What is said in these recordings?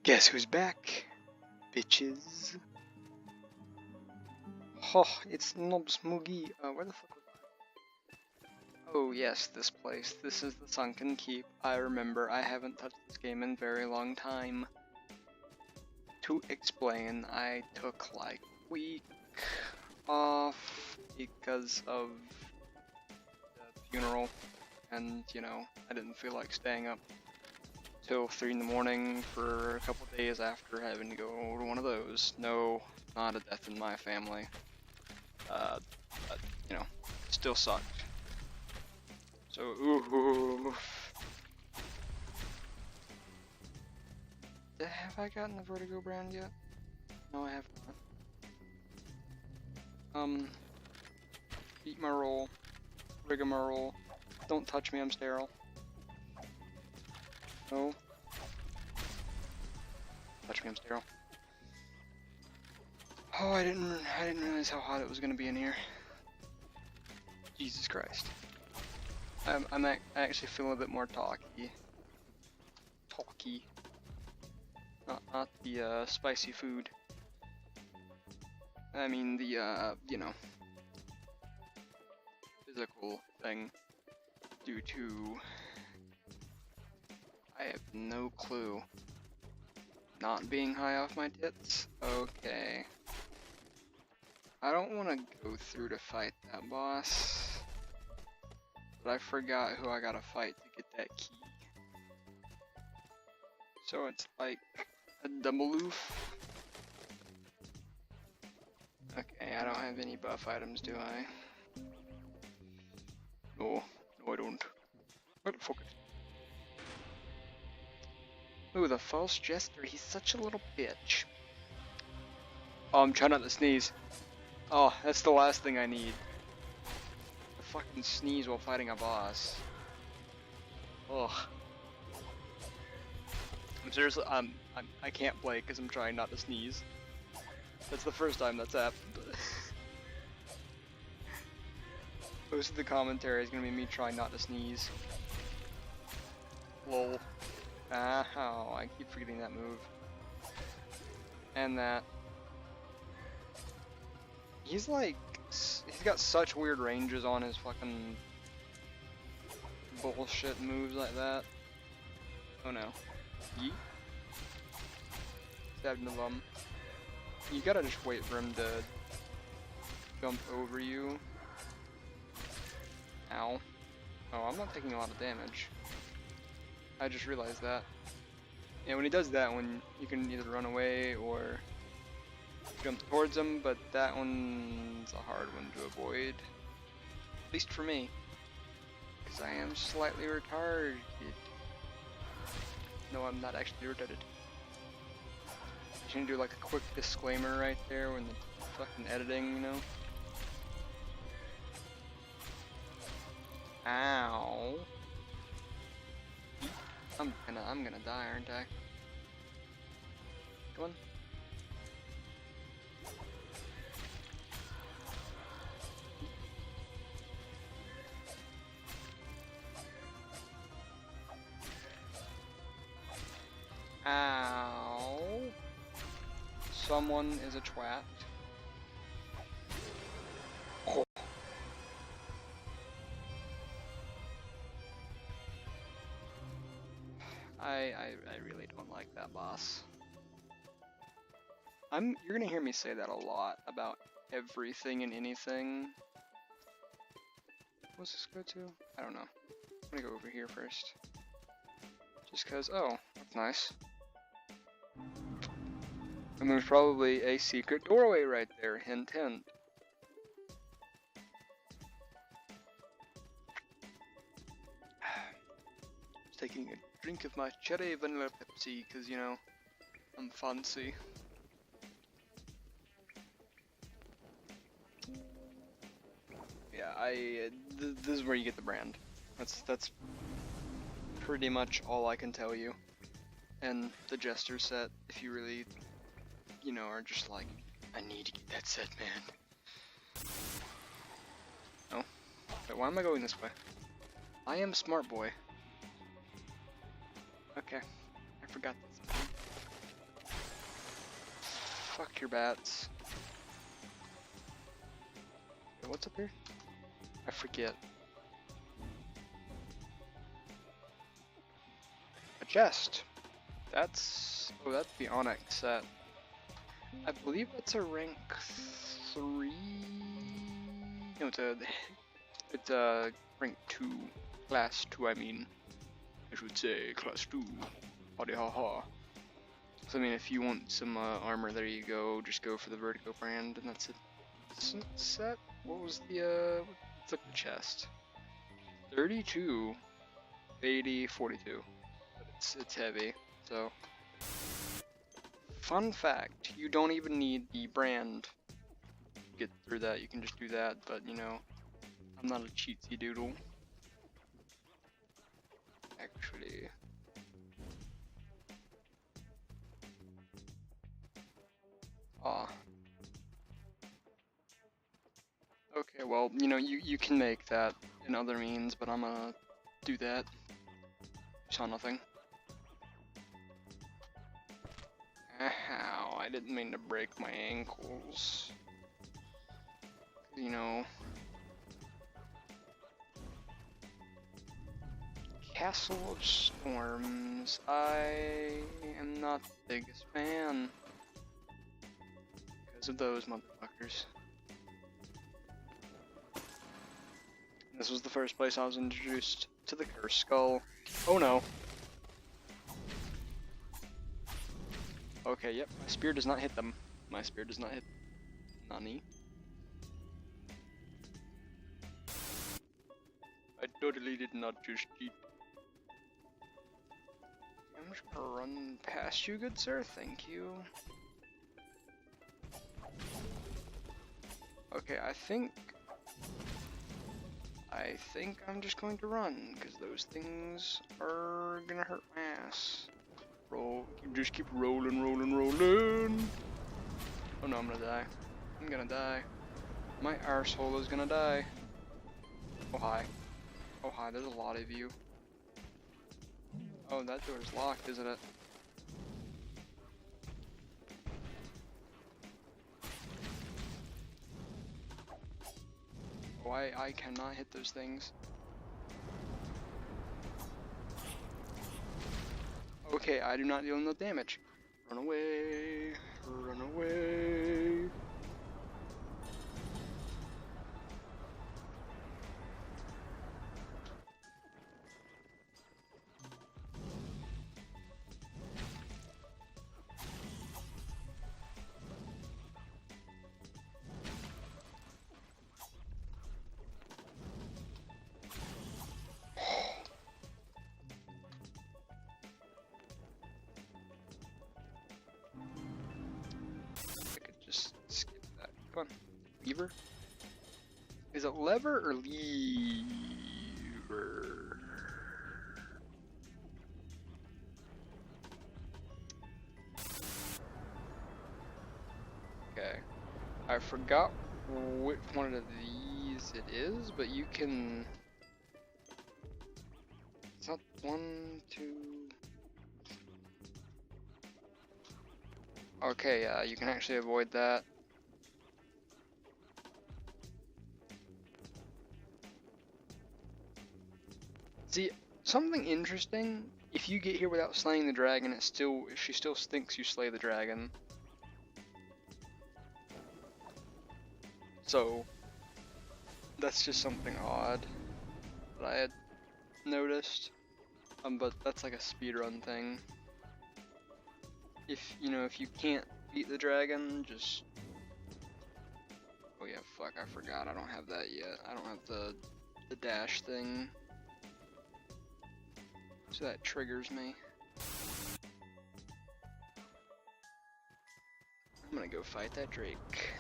Guess who's back, bitches? Oh, it's Nobs Moogie. Where the fuck was I? Oh yes, this place. This is the Sunken Keep. I remember. I haven't touched this game in a very long time. To explain, I took like a week off because of the funeral, and you know, I didn't feel like staying up till 3 in the morning for a couple days after having to go to one of those. No, not a death in my family. But, you know, still sucked. So, ooh. Have I gotten the Vertigo brand yet? No, I have not. Eat my roll. Rigmarole. Don't touch me, I'm sterile. No. Touch me, I'm sterile. Oh, I didn't realize how hot it was gonna be in here. Jesus Christ. I actually feel a bit more talky. Not the spicy food. I mean the you know, physical thing due to I have no clue. Not being high off my tits? Okay. I don't want to go through to fight that boss, but I forgot who I gotta fight to get that key. So it's like a double oof. Okay, I don't have any buff items, do I? No, I don't. What the fuck? Ooh, the false jester, he's such a little bitch. Oh, I'm trying not to sneeze. Oh, that's the last thing I need. To fucking sneeze while fighting a boss. Ugh. I'm seriously, I can't play because I'm trying not to sneeze. That's the first time that's happened. Most of the commentary is gonna be me trying not to sneeze. Lol. Ow, I keep forgetting that move. And that. He's like, he's got such weird ranges on his fucking bullshit moves like that. Oh no. Yeet. Stabbed into them. You gotta just wait for him to jump over you. Ow. Oh, I'm not taking a lot of damage. I just realized that. Yeah, when he does that one, you can either run away or jump towards him, but that one's a hard one to avoid. At least for me. Because I am slightly retarded. No, I'm not actually retarded. Just gonna do like a quick disclaimer right there when the fucking editing, you know? Ow. I'm gonna die, aren't I? Come on. Ow. Someone is a twat. Oh. I really don't like that boss. You're gonna hear me say that a lot about everything and anything. What's this go to? I don't know. I'm gonna go over here first. Just cause, oh, that's nice. And there's probably a secret doorway right there, hint hint. Just taking a drink of my cherry vanilla Pepsi, cause you know, I'm fancy. Yeah, this is where you get the brand. That's pretty much all I can tell you. And the Jester set, if you really, you know, are just like, I need to get that set, man. No? Wait, why am I going this way? I am smart boy. Okay, I forgot that. fuck your bats. Wait, what's up here? I forget. A chest. That's the Onyx set. I believe that's a rank 3. No, it's a rank 2. Class 2, I mean. I should say class 2. Howdy ha ha. So I mean, if you want some armor, there you go. Just go for the Vertigo brand, and that's it. Set. What was the what's the chest? 32, 80, 42. But it's heavy. So, fun fact: you don't even need the brand to get through that. You can just do that. But you know, I'm not a cheatsy doodle. Actually. Okay, well, you know, you can make that in other means, but I'm gonna do that. Saw nothing. Ow, I didn't mean to break my ankles. You know. Castle of Storms, I am not the biggest fan. Because of those motherfuckers. This was the first place I was introduced to the Cursed Skull. Oh no. Okay, yep, my spear does not hit them. My spear does not hit Nani. I totally did not just cheat. I'm just gonna run past you, good sir, thank you. Okay, I think I'm just going to run, because those things are gonna hurt my ass. Roll, just keep rolling, rolling, rolling. Oh no, I'm gonna die. I'm gonna die. My arsehole is gonna die. Oh hi. Oh hi, there's a lot of you. Oh, that door's locked, isn't it? Oh, I cannot hit those things. Okay, I do not deal enough damage. Run away, run away. Come on, lever? Is it lever or lever? Okay, I forgot which one of these it is, but you can. It's not 1, 2. Okay, yeah, you can actually avoid that. See, something interesting, if you get here without slaying the dragon, she still thinks you slay the dragon. So, that's just something odd that I had noticed. But that's like a speedrun thing. If you can't beat the dragon, just... Oh yeah, fuck, I forgot, I don't have that yet. I don't have the dash thing. So that triggers me. I'm gonna go fight that Drake.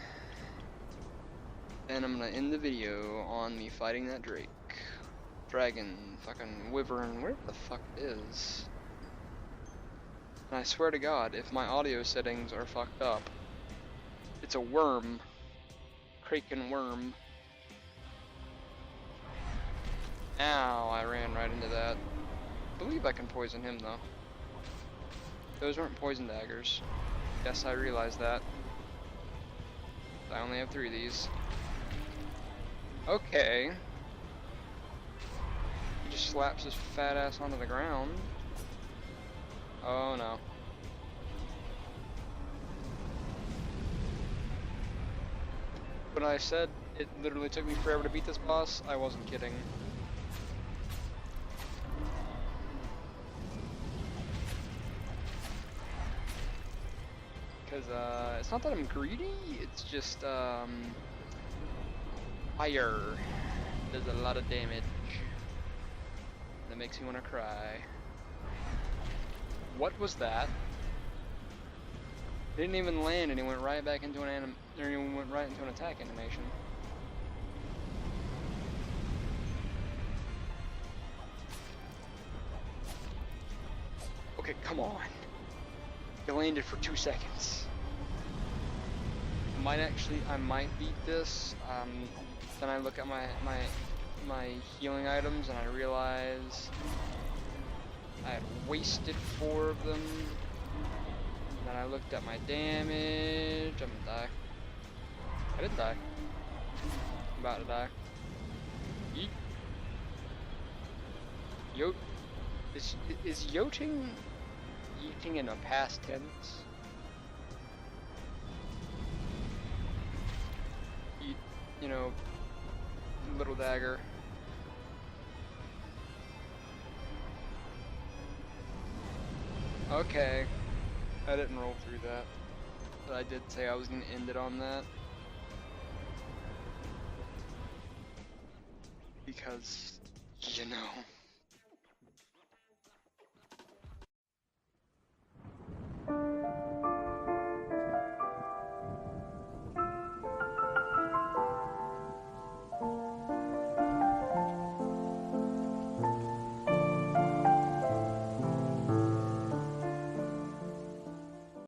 And I'm gonna end the video on me fighting that Drake. Dragon, fucking wyvern, where the fuck it is. And I swear to God, if my audio settings are fucked up, it's a worm. Kraken worm. Ow, I ran right into that. I believe I can poison him though. Those weren't poison daggers. Yes, I realize that. I only have 3 of these. Okay. He just slaps his fat ass onto the ground. Oh no. When I said it literally took me forever to beat this boss, I wasn't kidding. Because, it's not that I'm greedy, it's just, fire does a lot of damage. That makes me want to cry. What was that? It didn't even land and he went right back into an went right into an attack animation. Okay, come on. It landed for 2 seconds. I might beat this. Then I look at my healing items and I realize I had wasted 4 of them. And then I looked at my damage. I'm gonna die. I didn't die. I'm about to die. Yeet. Yo, is yoting yeeting in a past tense? You know, little dagger. Okay, I didn't roll through that, but I did say I was gonna end it on that. Because, you know.